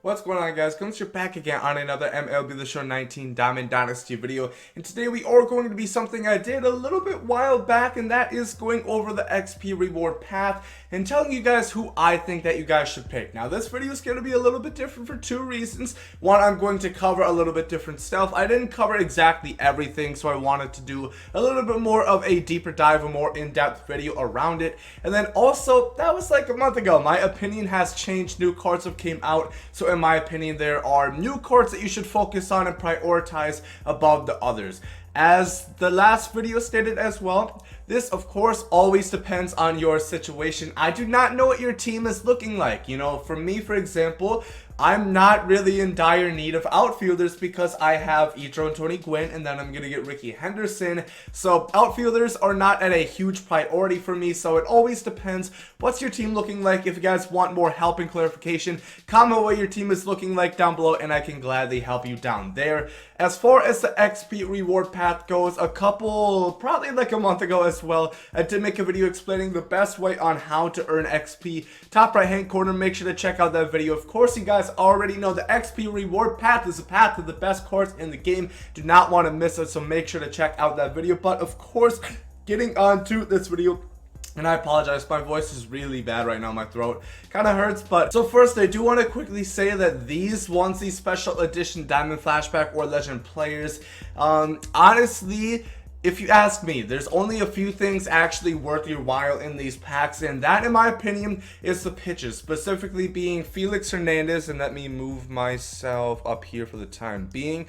What's going on, guys? Gomes here back again on another MLB The Show 19 Diamond Dynasty video. And today we are going to be something I did a little bit while back, and that is going over the XP reward path and telling you guys who I think that you guys should pick. Now, this video is going to be a little bit different for two reasons. One, I'm going to cover a little bit different stuff. I didn't cover exactly everything, so I wanted to do a little bit more of a deeper dive, a more in-depth video around it. And then also, that was like a month ago. My opinion has changed. New cards have came out, so in my opinion, there are new cards that you should focus on and prioritize above the others. As the last video stated as well, this of course always depends on your situation. I do not know what your team is looking like. You know, for me, for example, I'm not really in dire need of outfielders because I have Ichiro and Gwynn, and then I'm going to get Ricky Henderson. So outfielders are not at a huge priority for me, so it always depends. What's your team looking like? If you guys want more help and clarification, comment what your team is looking like down below, and I can gladly help you down there. As far as the XP reward path goes, probably like a month ago as well, I did make a video explaining the best way on how to earn XP. Top right hand corner, make sure to check out that video. Of course, you guys already know the XP reward path is a path to the best cards in the game. Do not want to miss it, so make sure to check out that video. But of course, getting on to this video, and I apologize, my voice is really bad right now, my throat kind of hurts. But so first, I do want to quickly say that these onesie special edition Diamond Flashback or Legend players, honestly, if you ask me, there's only a few things actually worth your while in these packs, and that, in my opinion, is the pitches, specifically being Felix Hernandez, and let me move myself up here for the time being.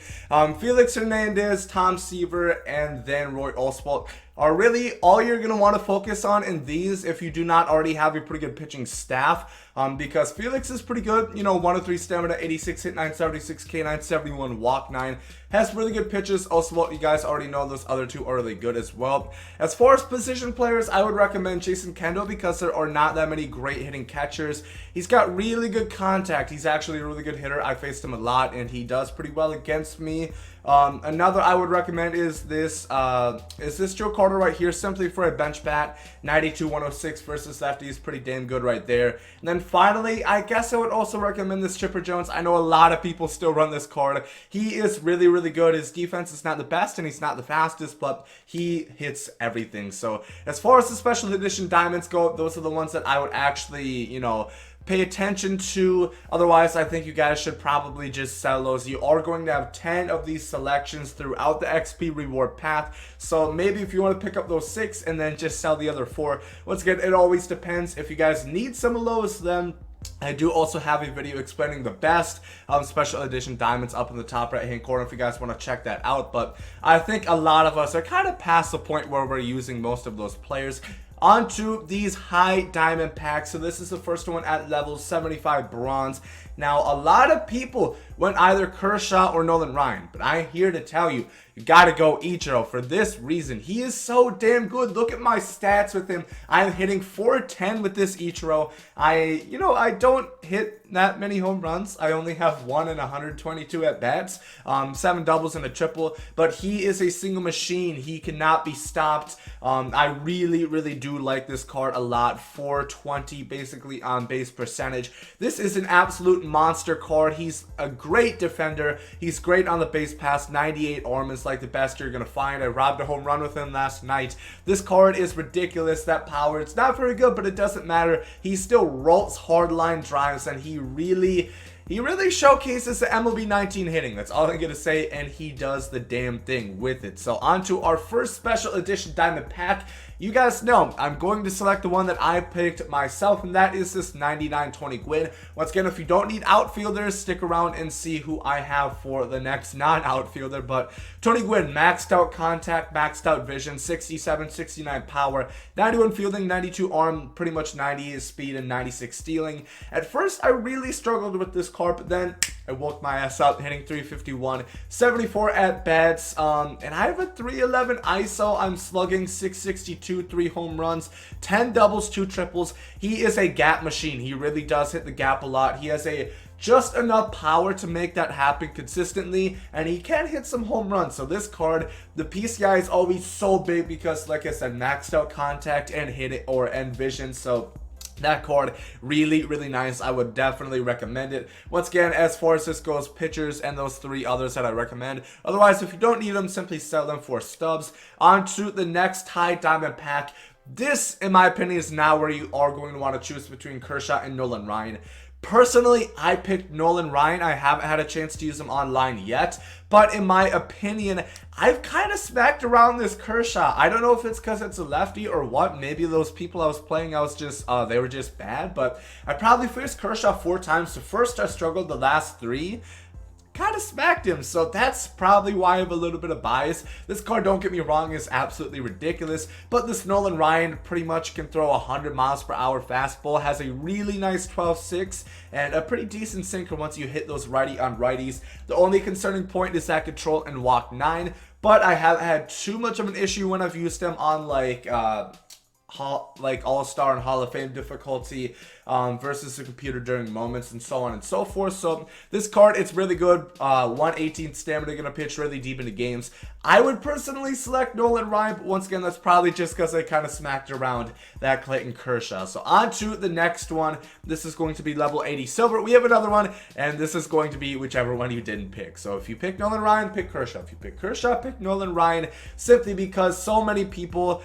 Felix Hernandez, Tom Seaver, and then Roy Oswalt are really all you're going to want to focus on in these if you do not already have a pretty good pitching staff, because Felix is pretty good, you know, 103 stamina, 86 hit, 976 K, 971 walk, 9, has really good pitches. Also, you guys already know those other two are really good as well. As far as position players, I would recommend Jason Kendall because there are not that many great hitting catchers. He's got really good contact. He's actually a really good hitter. I faced him a lot, and he does pretty well against me. Another I would recommend is this Joe Carter right here, simply for a bench bat. 92 106 versus lefty is pretty damn good right there. And then finally, I guess I would also recommend this Chipper Jones. I know a lot of people still run this card. He is really, really good. His defense is not the best and he's not the fastest, but he hits everything. So as far as the special edition diamonds go, those are the ones that I would actually, you know, pay attention to. Otherwise, I think you guys should probably just sell those. You are going to have 10 of these selections throughout the XP reward path, so maybe if you want to pick up those 6 and then just sell the other 4. Once again, it always depends. If you guys need some of those, then I do also have a video explaining the best special edition diamonds up in the top right hand corner if you guys want to check that out. But I think a lot of us are kind of past the point where we're using most of those players. Onto these high diamond packs. So this is the first one at level 75 bronze. Now, a lot of people went either Kershaw or Nolan Ryan, but I'm here to tell you, you gotta go Ichiro for this reason. He is so damn good. Look at my stats with him. I'm hitting 410 with this Ichiro. I don't hit that many home runs. I only have 1 in 122 at bats, 7 doubles and a triple, but he is a single machine. He cannot be stopped. I really, really do like this card a lot. 420 basically on base percentage. This is an absolute monster card. He's a great defender. He's great on the base pass. 98 arm is like the best you're gonna find. I robbed a home run with him last night. This card is ridiculous. That power, it's not very good, but it doesn't matter. He still rolls hard line drives, and he really showcases the MLB 19 hitting. That's all I'm gonna say, and he does the damn thing with it. So on to our first special edition diamond pack. You guys know I'm going to select the one that I picked myself, and that is this 9920 Gwynn. Once again, if you don't need outfielders, stick around and see who I have for the next non-outfielder. But Tony Gwynn, maxed out contact, maxed out vision, 67, 69 power, 91 fielding, 92 arm, pretty much 90 speed, and 96 stealing. At first, I really struggled with this card, but then I woke my ass up, hitting 351, 74 at bats, and I have a 311 ISO. I'm slugging 662, 3 home runs, 10 doubles, 2 triples. He is a gap machine. He really does hit the gap a lot. He has just enough power to make that happen consistently, and he can hit some home runs. So this card, the PCI is always so big because, like I said, maxed out contact and hit it and vision. So That card, really, really nice. I would definitely recommend it. Once again, as far as this goes, pitchers and those 3 others that I recommend. Otherwise, if you don't need them, simply sell them for stubs. On to the next high diamond pack. This, in my opinion, is now where you are going to want to choose between Kershaw and Nolan Ryan. Personally, I picked Nolan Ryan. I haven't had a chance to use him online yet, but in my opinion, I've kind of smacked around this Kershaw. I don't know if it's because it's a lefty or what. Maybe those people I was playing, they were just bad, but I probably faced Kershaw 4 times. The first I struggled, the last 3 kind of smacked him, so that's probably why I have a little bit of bias. This card, don't get me wrong, is absolutely ridiculous, but this Nolan Ryan pretty much can throw 100 miles per hour fastball, has a really nice 12-6 and a pretty decent sinker once you hit those righty on righties. The only concerning point is that control and walk 9, but I haven't had too much of an issue when I've used them on like All-Star and Hall of Fame difficulty versus the computer during moments and so on and so forth. So this card, it's really good. 118 stamina, gonna pitch really deep into games. I would personally select Nolan Ryan, but once again, that's probably just because I kind of smacked around that Clayton Kershaw. So on to the next one. This is going to be level 80 silver. We have another one, and this is going to be whichever one you didn't pick. So if you pick Nolan Ryan, pick Kershaw. If you pick Kershaw, pick Nolan Ryan, simply because so many people,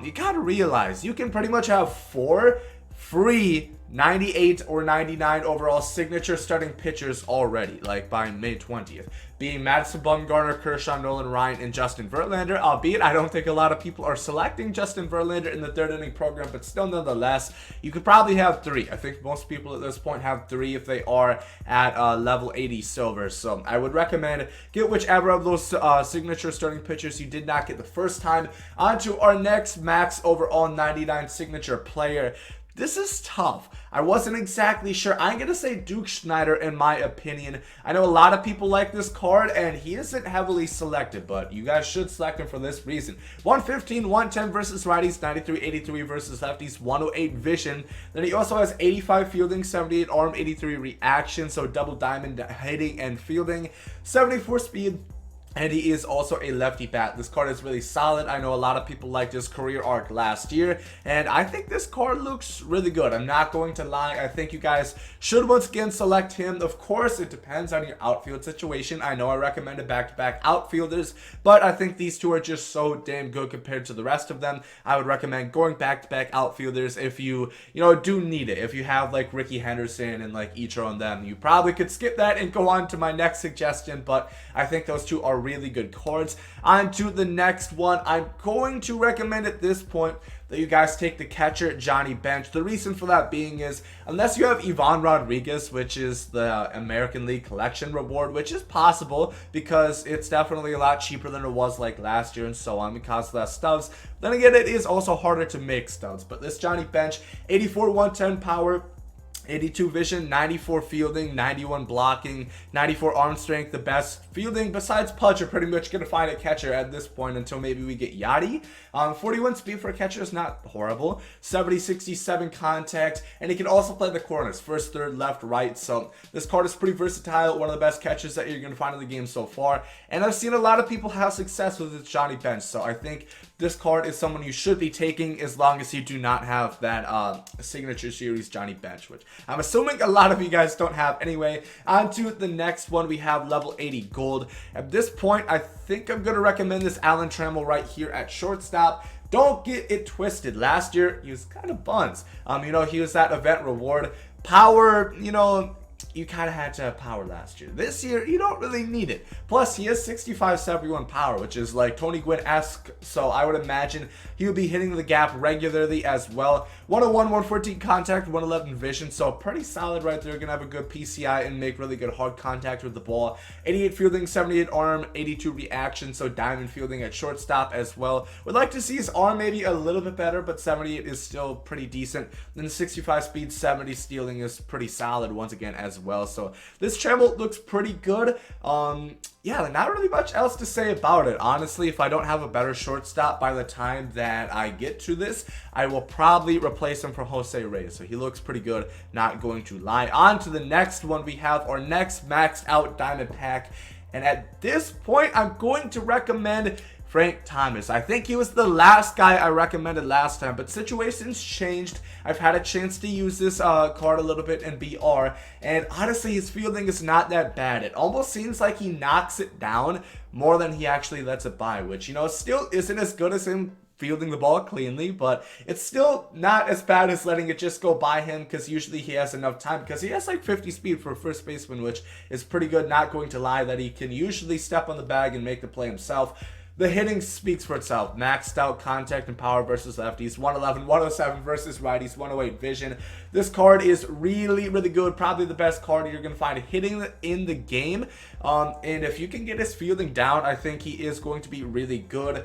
you gotta realize you can pretty much have 4 free 98 or 99 overall signature starting pitchers already, like by May 20th. Being Madison Bumgarner, Kershaw, Nolan Ryan, and Justin Verlander, albeit I don't think a lot of people are selecting Justin Verlander in the 3rd inning program, but still nonetheless, you could probably have 3. I think most people at this point have 3 if they are at level 80 silver. So I would recommend get whichever of those signature starting pitchers you did not get the first time. On to our next max overall 99 signature player. This is tough. I wasn't exactly sure. I'm going to say Duke Snider in my opinion. I know a lot of people like this card, and he isn't heavily selected, but you guys should select him for this reason. 115, 110 versus righties, 93, 83 versus lefties, 108 vision. Then he also has 85 fielding, 78 arm, 83 reaction, so double diamond hitting and fielding, 74 speed. And he is also a lefty bat. This card is really solid. I know a lot of people liked his career arc last year, and I think this card looks really good. I'm not going to lie. I think you guys should once again select him. Of course, it depends on your outfield situation. I know I recommended back-to-back outfielders, but I think these 2 are just so damn good compared to the rest of them. I would recommend going back-to-back outfielders if you do need it. If you have like Ricky Henderson and like Ichiro and them, you probably could skip that and go on to my next suggestion, but I think those 2 are really good cards. On to the next one. I'm going to recommend at this point that you guys take the catcher Johnny Bench. The reason for that being is, unless you have Ivan Rodriguez, which is the American League collection reward, which is possible because it's definitely a lot cheaper than it was like last year and so on because less stubs. Then again, it is also harder to make stubs. But this Johnny Bench, 84 110 power, 82 vision, 94 fielding, 91 blocking, 94 arm strength, the best fielding besides Pudge. You're pretty much going to find a catcher at this point until maybe we get Yachty. 41 speed for a catcher is not horrible. 70, 67 contact, and he can also play the corners, first, third, left, right. So this card is pretty versatile, one of the best catchers that you're going to find in the game so far. And I've seen a lot of people have success with this Johnny Bench, so I think this card is someone you should be taking as long as you do not have that signature series Johnny Bench, which I'm assuming a lot of you guys don't have anyway. On to the next one, we have level 80 gold. At this point, I think I'm going to recommend this Alan Trammell right here at shortstop. Don't get it twisted. Last year, he was kind of buns. He was that event reward. Power, you kind of had to have power last year. This year, you don't really need it. Plus, he has 65-71 power, which is like Tony Gwynn-esque, so I would imagine he would be hitting the gap regularly as well. 101, 114 contact, 111 vision, so pretty solid right there. Gonna have a good PCI and make really good hard contact with the ball. 88 fielding, 78 arm, 82 reaction, so diamond fielding at shortstop as well. Would like to see his arm maybe a little bit better, but 78 is still pretty decent. Then 65 speed, 70 stealing is pretty solid once again as well. So this Trammell looks pretty good. Yeah, not really much else to say about it. Honestly, if I don't have a better shortstop by the time that I get to this, I will probably replace him for Jose Reyes. So he looks pretty good, not going to lie. On to the next one. We have our next maxed out diamond pack. And at this point, I'm going to recommend Frank Thomas. I think he was the last guy I recommended last time, but situations changed. I've had a chance to use this card a little bit in BR, and honestly, his fielding is not that bad. It almost seems like he knocks it down more than he actually lets it by, which, you know, still isn't as good as him fielding the ball cleanly, but it's still not as bad as letting it just go by him, because usually he has enough time, because he has like 50 speed for a first baseman, which is pretty good. Not going to lie that he can usually step on the bag and make the play himself. The hitting speaks for itself. Maxed out contact and power versus lefties. 111, 107 versus righties. 108 vision. This card is really, really good. Probably the best card you're going to find hitting in the game. And if you can get his fielding down, I think he is going to be really good.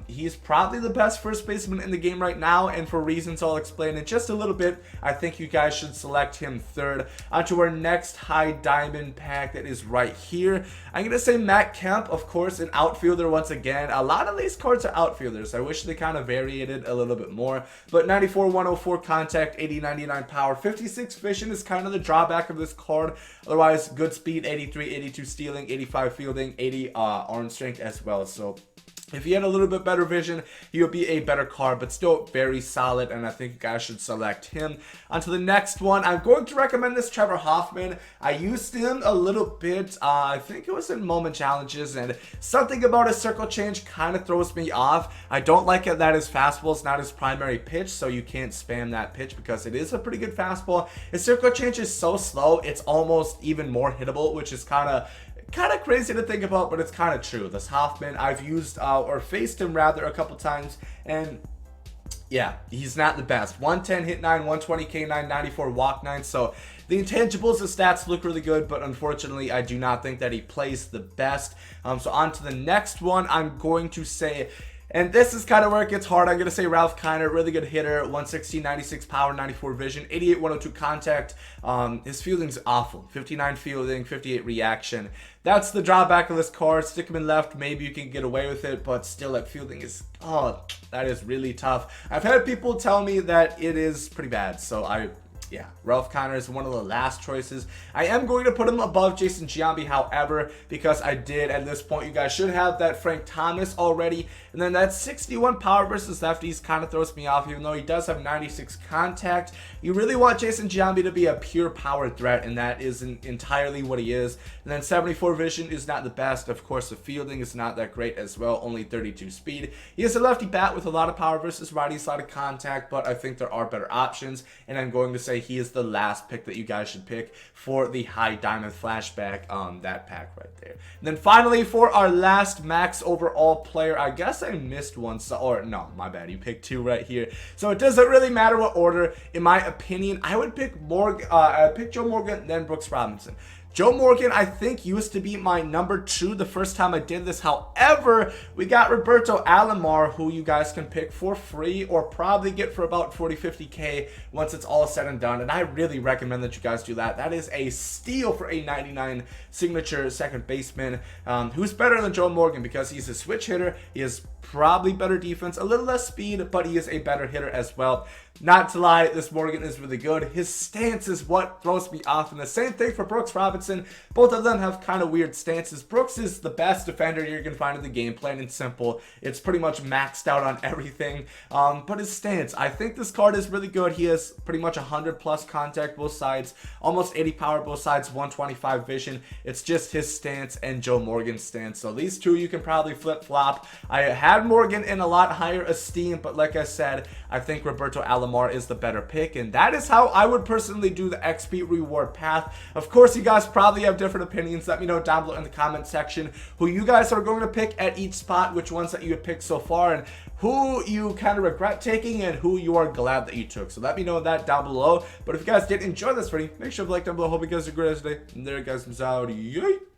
He's probably the best first baseman in the game right now. And for reasons I'll explain in just a little bit, I think you guys should select him third. On to our next high diamond pack that is right here. I'm going to say Matt Kemp, of course, an outfielder once again. A lot of these cards are outfielders. I wish they kind of varied it a little bit more. But 94, 104 contact, 80, 99 power, 56 vision is kind of the drawback of this card. Otherwise, good speed, 83, 82 stealing, 85 fielding, 80 arm strength as well. So if he had a little bit better vision, he would be a better card, but still very solid, and I think you guys should select him. On to the next one. I'm going to recommend this Trevor Hoffman. I used him a little bit. I think it was in moment challenges, and something about his circle change kind of throws me off. I don't like it that his fastball is not his primary pitch, so you can't spam that pitch because it is a pretty good fastball. His circle change is so slow, it's almost even more hittable, which is kind of crazy to think about, but it's kind of true. This Hoffman, I've used or faced him rather a couple times, and yeah, he's not the best. 110 hit 9, 120 K9, 94 walk 9. So the intangibles, the stats look really good, but unfortunately I do not think that he plays the best. So on to the next one. I'm going to say, and this is kind of where it gets hard, I'm going to say Ralph Kiner, really good hitter, 116, 96 power, 94 vision, 88, 102 contact. His fielding's awful, 59 fielding, 58 reaction. That's the drawback of this card. Stick him in left, maybe you can get away with it, but still that fielding is, oh, that is really tough. I've had people tell me that it is pretty bad, so yeah, Ralph Kiner is one of the last choices. I am going to put him above Jason Giambi, however, because I did at this point. You guys should have that Frank Thomas already. And then that 61 power versus lefties kind of throws me off, even though he does have 96 contact. You really want Jason Giambi to be a pure power threat, and that isn't entirely what he is. And then 74 vision is not the best. Of course, the fielding is not that great as well, only 32 speed. He is a lefty bat with a lot of power versus righties, a lot of contact, but I think there are better options, and I'm going to say he is the last pick that you guys should pick for the high diamond flashback, that pack right there. And then finally, for our last max overall player, I guess I missed one, or no, my bad, you picked two right here, so it doesn't really matter what order. In my opinion, I would pick I pick Joe Morgan, then Brooks Robinson. Joe Morgan, I think, used to be my number 2 the first time I did this. However, we got Roberto Alomar, who you guys can pick for free or probably get for about 40-50K once it's all said and done. And I really recommend that you guys do that. That is a steal for a 99 signature second baseman, who's better than Joe Morgan because he's a switch hitter. He has probably better defense, a little less speed, but he is a better hitter as well. Not to lie, this Morgan is really good. His stance is what throws me off. And the same thing for Brooks Robinson. Both of them have kind of weird stances. Brooks is the best defender you're going to find in the game, plain and simple. It's pretty much maxed out on everything. But his stance, I think this card is really good. He has pretty much 100 plus contact both sides, almost 80 power both sides, 125 vision. It's just his stance and Joe Morgan's stance. So these two you can probably flip-flop. I had Morgan in a lot higher esteem, but like I said, I think Roberto Alomar is the better pick, and that is how I would personally do the XP reward path. Of course, you guys probably have different opinions. Let me know down below in the comment section who you guys are going to pick at each spot, which ones that you have picked so far, and who you kind of regret taking and who you are glad that you took. So let me know that down below. But if you guys did enjoy this video, make sure to like down below. Hope you guys have a great day. And there, guys, I'm out. Yay!